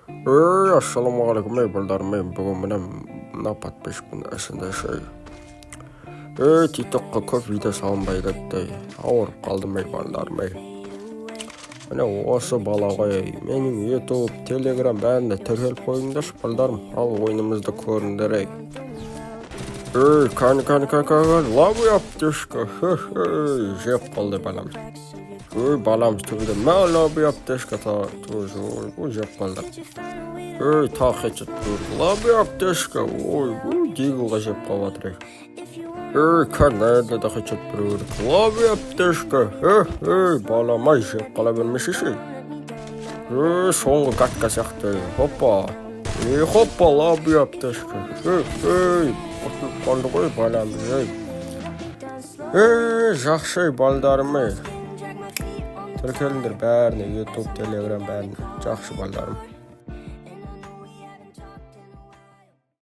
Assalamualaikum baldarım. Bugün menen mına подписчикпин ошондой TikTok'ка көп видео салынбай кетти. Ауырып калдым балдарым. Мына осы балага менин YouTube, Telegram бәрінде тіркеліп қойыңдаршы балдарым. Ал ойынымызды көріңдер. Кан, лабы аптешка. Жеп қалды балам. Балам түбіде мә лабы аптешка тоже. Жеп қалды. Тақ етшет бұр. Лабы аптешка. Дигілға жеп қалатыр. Канада да етшет бұр. Лабы аптешка. Балам ай жеп қала бермеші. Соңғы қатқа сияқты. Хоппа, лабы аптешка. Қалды қой балам. Жақшы балдарым. Тіркеліңдер бәріне, YouTube, Telegram бәріне. Жақшы балдарым.